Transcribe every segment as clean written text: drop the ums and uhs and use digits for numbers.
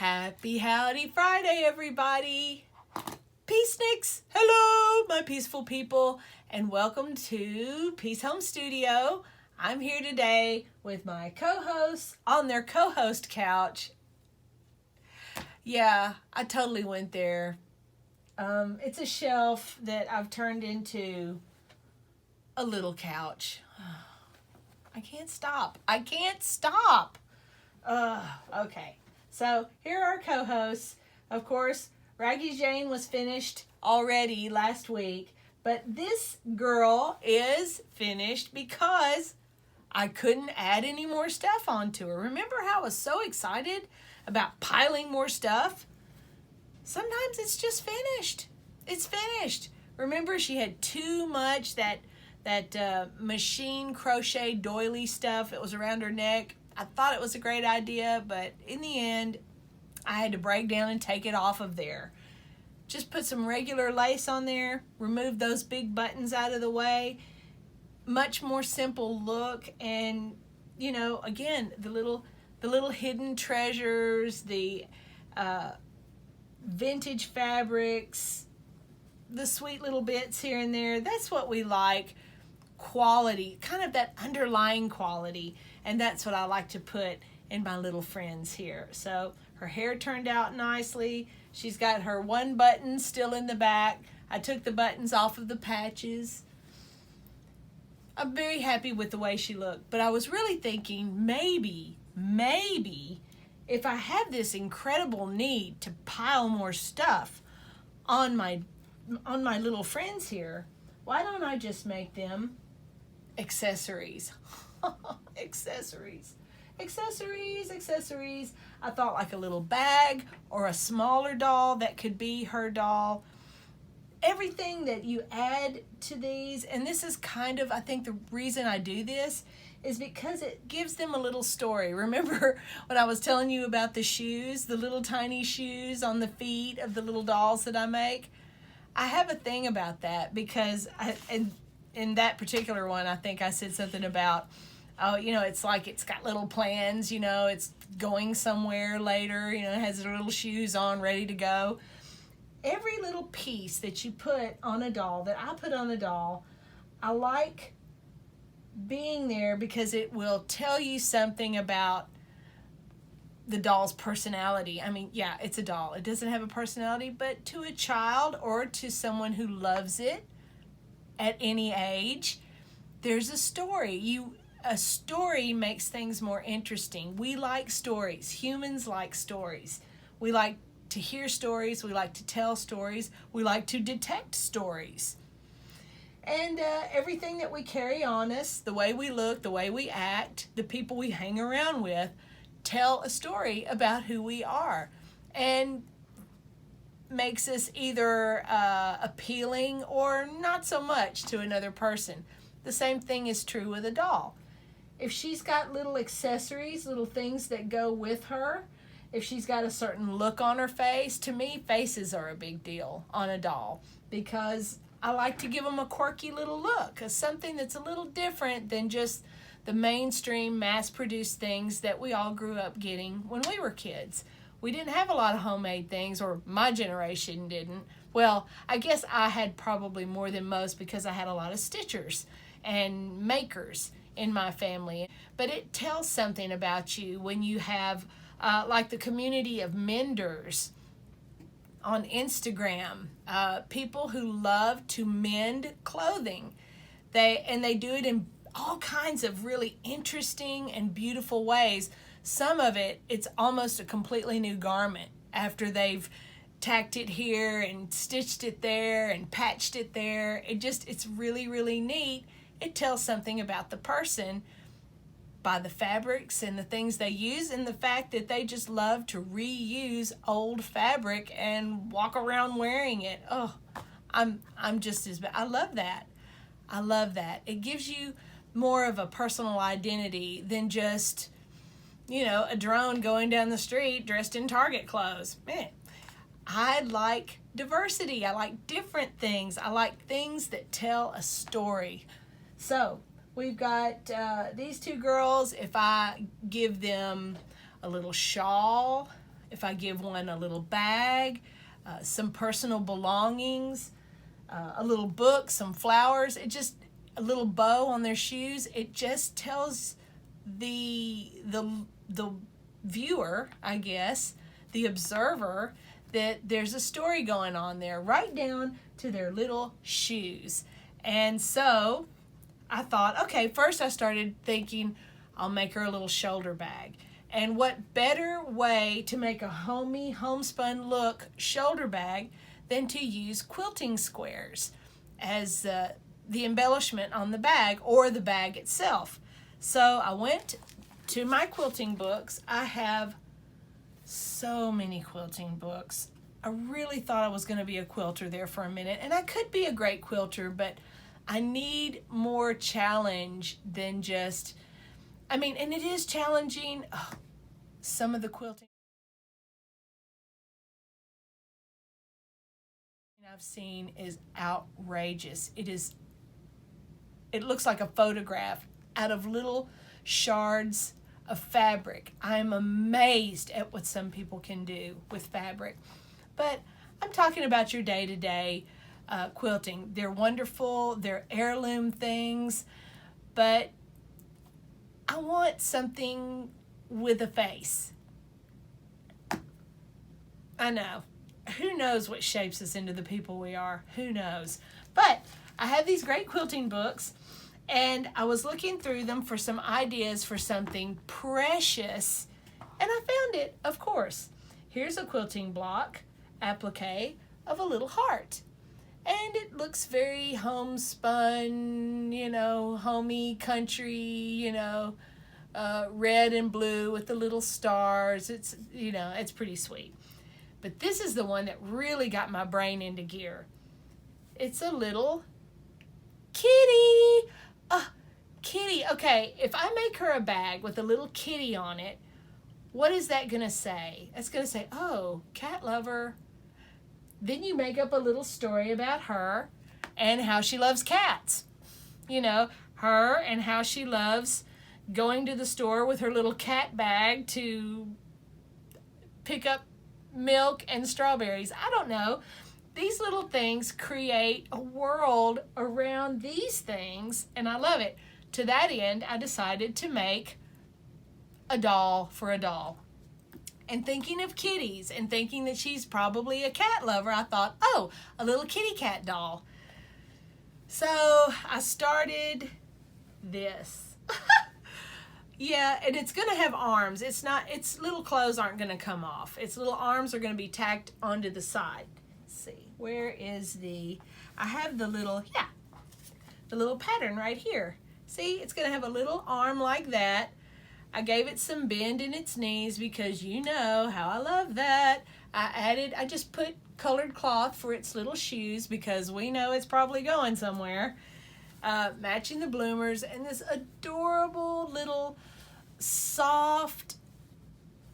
Happy Howdy Friday, everybody. Peaceniks, hello, my peaceful people, and welcome to Peace Home Studio. I'm here today with my co-hosts on their co-host couch. Yeah, I totally went there. It's a shelf that I've turned into a little couch. I can't stop. Okay. So here are our co-hosts. Of course, Raggy Jane was finished already last week, but this girl is finished because I couldn't add any more stuff onto her. Remember how I was so excited about piling more stuff? Sometimes it's just finished. It's finished. Remember, she had too much that machine crochet doily stuff that was around her neck. I thought it was a great idea, but in the end, I had to break down and take it off of there. Just put some regular lace on there, remove those big buttons out of the way. Much more simple look, and you know, again, the little hidden treasures, the vintage fabrics, the sweet little bits here and there. That's what we like. Quality, kind of that underlying quality, and that's what I like to put in my little friends here. So her hair turned out nicely. She's got her one button still in the back. I took the buttons off of the patches. I'm very happy with the way she looked, but I was really thinking maybe if I have this incredible need to pile more stuff on my little friends here, why don't I just make them accessories? Accessories. I thought like a little bag or a smaller doll that could be her doll. Everything that you add to these, and this is kind of, I think the reason I do this is because it gives them a little story. Remember when I was telling you about the shoes, the little tiny shoes on the feet of the little dolls that I make? I have a thing about that because in that particular one, I think I said something about, oh, you know, it's like it's got little plans, you know, it's going somewhere later, you know, it has their little shoes on, ready to go. Every little piece that you put on a doll, that I put on a doll, I like being there because it will tell you something about the doll's personality. I mean, yeah, it's a doll. It doesn't have a personality, but to a child or to someone who loves it at any age, there's a story. A story makes things more interesting. We like stories. Humans like stories. We like to hear stories. We like to tell stories. We like to detect stories. And everything that we carry on us, the way we look, the way we act, the people we hang around with, tell a story about who we are. And makes us either appealing or not so much to another person. The same thing is true with a doll. If she's got little accessories, little things that go with her, if she's got a certain look on her face, to me, faces are a big deal on a doll because I like to give them a quirky little look, something that's a little different than just the mainstream mass-produced things that we all grew up getting when we were kids. We didn't have a lot of homemade things, or my generation didn't. Well, I guess I had probably more than most because I had a lot of stitchers and makers in my family. But it tells something about you when you have like the community of menders on Instagram, people who love to mend clothing. They do it in all kinds of really interesting and beautiful ways. Some of it's almost a completely new garment after they've tacked it here and stitched it there and patched it there. It's really, really neat. It tells something about the person by the fabrics and the things they use, and the fact that they just love to reuse old fabric and walk around wearing it. Oh, I'm just as bad. I love that. It gives you more of a personal identity than just, you know, a drone going down the street dressed in Target clothes. Man, I like diversity. I like different things. I like things that tell a story. So we've got these two girls. If I give them a little shawl if I give one a little bag, some personal belongings, a little book, some flowers, a little bow on their shoes, it just tells the viewer, I guess, the observer, that there's a story going on there, right down to their little shoes. And so I thought, okay, first I started thinking I'll make her a little shoulder bag. And what better way to make a homespun look shoulder bag than to use quilting squares as the embellishment on the bag or the bag itself. So I went to my quilting books. I have so many quilting books. I really thought I was going to be a quilter there for a minute, and I could be a great quilter, but I need more challenge than just, and it is challenging. Oh, some of the quilting I've seen is outrageous. It looks like a photograph out of little shards of fabric. I'm amazed at what some people can do with fabric. But I'm talking about your day-to-day quilting. They're wonderful, they're heirloom things, but I want something with a face. I know. Who knows what shapes us into the people we are? Who knows? But I have these great quilting books, and I was looking through them for some ideas for something precious, and I found it, of course. Here's a quilting block applique of a little heart. And it looks very homespun, homey country, red and blue with the little stars. It's pretty sweet. But this is the one that really got my brain into gear. It's a little kitty. Kitty. Okay, if I make her a bag with a little kitty on it, what is that going to say? It's going to say, oh, cat lover. Then you make up a little story about her and how she loves cats. Her and how she loves going to the store with her little cat bag to pick up milk and strawberries. I don't know. These little things create a world around these things, and I love it. To that end, I decided to make a doll for a doll. And thinking of kitties and thinking that she's probably a cat lover, I thought, oh, a little kitty cat doll. So I started this. Yeah, and it's going to have arms. Its little clothes aren't going to come off. Its little arms are going to be tacked onto the side. Let's see, where is I have the little pattern right here. See, it's going to have a little arm like that. I gave it some bend in its knees because you know how I love that. I just put colored cloth for its little shoes because we know it's probably going somewhere. Matching the bloomers and this adorable little soft,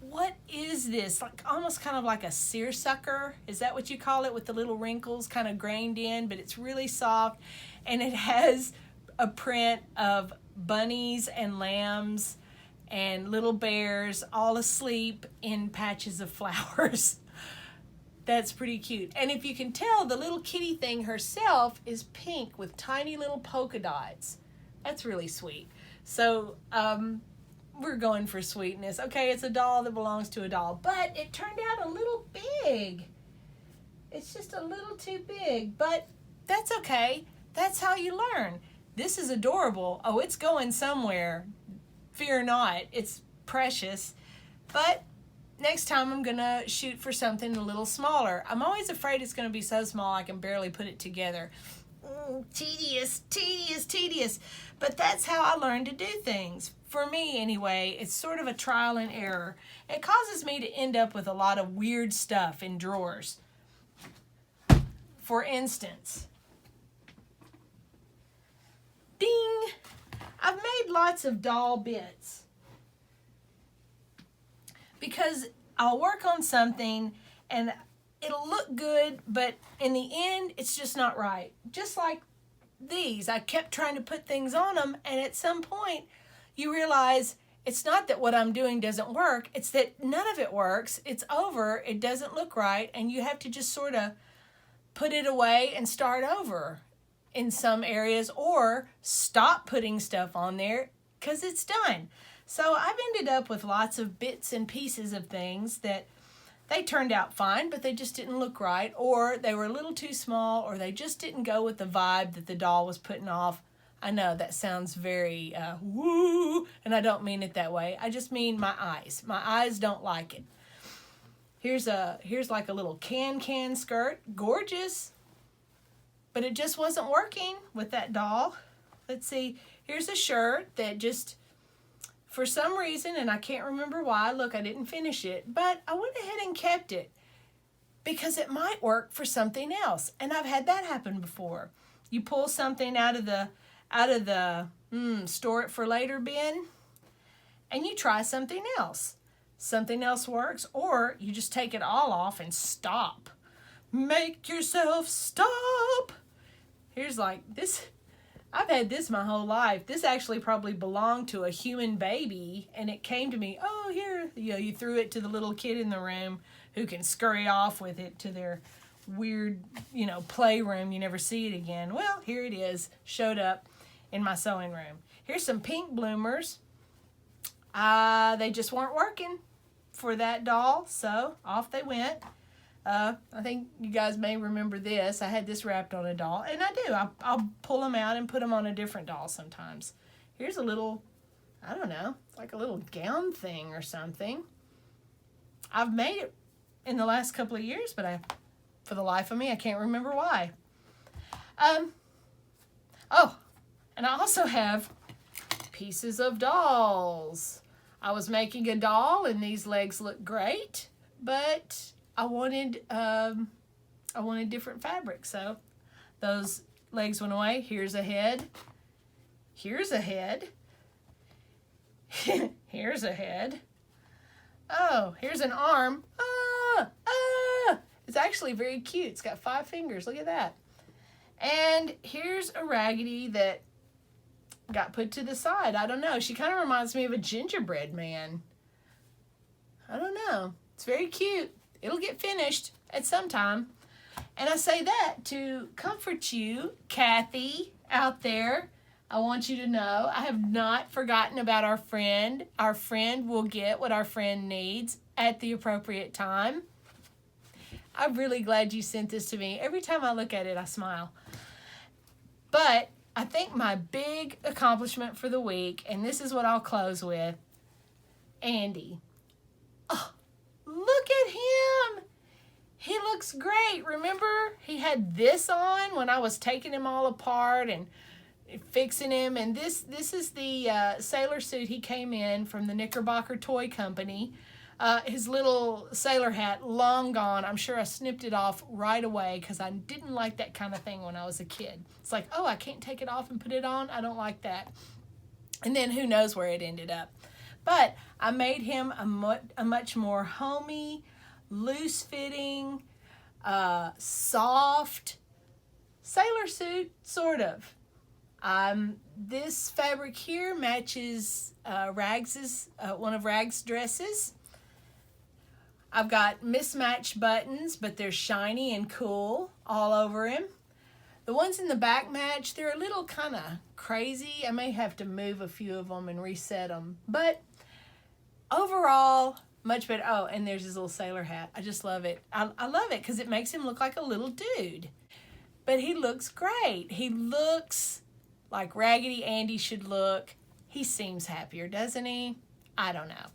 what is this? Almost kind of like a seersucker. Is that what you call it, with the little wrinkles kind of grained in, but it's really soft. And it has a print of bunnies and lambs and little bears all asleep in patches of flowers. That's pretty cute. And if you can tell, the little kitty thing herself is pink with tiny little polka dots. That's really sweet. So we're going for sweetness. Okay, it's a doll that belongs to a doll, but it turned out a little big. It's just a little too big, but that's okay. That's how you learn. This is adorable. Oh, it's going somewhere. Fear not. It's precious. But next time I'm going to shoot for something a little smaller. I'm always afraid it's going to be so small I can barely put it together. Tedious. But that's how I learned to do things. For me, anyway, it's sort of a trial and error. It causes me to end up with a lot of weird stuff in drawers. For instance, ding! I've made lots of doll bits because I'll work on something and it'll look good, but in the end, it's just not right. Just like these, I kept trying to put things on them, and at some point, you realize it's not that what I'm doing doesn't work. It's that none of it works. It's over. It doesn't look right. And you have to just sort of put it away and start over in some areas, or stop putting stuff on there because it's done. So I've ended up with lots of bits and pieces of things that they turned out fine, but they just didn't look right, or they were a little too small, or they just didn't go with the vibe that the doll was putting off. I know that sounds very woo, and I don't mean it that way. I just mean my eyes. My eyes don't like it. Here's like a little can skirt, gorgeous, but it just wasn't working with that doll. Let's see. Here's a shirt that just, for some reason, and I can't remember why, look, I didn't finish it, but I went ahead and kept it because it might work for something else. And I've had that happen before. You pull something out of the store it for later bin, and you try something else. Something else works, or you just take it all off and stop. Make yourself stop. Here's like this. I've had this my whole life. This actually probably belonged to a human baby, and it came to me, oh, here, you threw it to the little kid in the room who can scurry off with it to their weird, playroom. You never see it again. Well, here it is, showed up in my sewing room. Here's some pink bloomers. They just weren't working for that doll, so off they went. I think you guys may remember this. I had this wrapped on a doll, and I do. I'll pull them out and put them on a different doll sometimes. Here's a little, I don't know, like a little gown thing or something. I've made it in the last couple of years, but for the life of me, I can't remember why. Oh, and I also have pieces of dolls. I was making a doll, and these legs look great, but I wanted different fabric, so those legs went away. Here's a head. Here's a head. Here's a head. Oh, here's an arm. It's actually very cute. It's got 5 fingers. Look at that. And here's a Raggedy that got put to the side. I don't know. She kind of reminds me of a gingerbread man. I don't know. It's very cute. It'll get finished at some time. And I say that to comfort you, Kathy, out there. I want you to know I have not forgotten about our friend. Our friend will get what our friend needs at the appropriate time. I'm really glad you sent this to me. Every time I look at it, I smile. But I think my big accomplishment for the week, and this is what I'll close with, Andy. Oh, look at him. He looks great. Remember, he had this on when I was taking him all apart and fixing him. And this is the sailor suit he came in from the Knickerbocker Toy Company. His little sailor hat, long gone. I'm sure I snipped it off right away because I didn't like that kind of thing when I was a kid. It's like, oh, I can't take it off and put it on. I don't like that. And then who knows where it ended up. But I made him a much more homey, loose-fitting, soft sailor suit, sort of. This fabric here matches Rags's one of Rag's dresses. I've got mismatched buttons, but they're shiny and cool all over him. The ones in the back match, they're a little kind of crazy. I may have to move a few of them and reset them. But overall, much better. Oh, and there's his little sailor hat. I just love it. I love it because it makes him look like a little dude. But he looks great. He looks like Raggedy Andy should look. He seems happier, doesn't he? I don't know.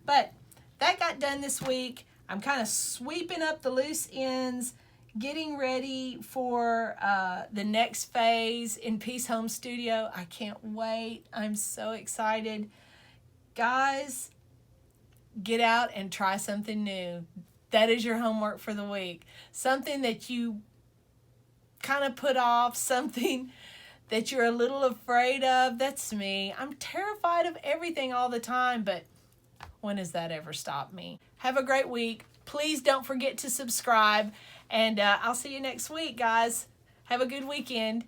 But that got done this week. I'm kind of sweeping up the loose ends, getting ready for the next phase in Peace Home Studio. I can't wait. I'm so excited. Guys, get out and try something new. That is your homework for the week. Something that you kind of put off, something that you're a little afraid of. That's me. I'm terrified of everything all the time, but when has that ever stopped me? Have a great week. Please don't forget to subscribe, and I'll see you next week, guys. Have a good weekend.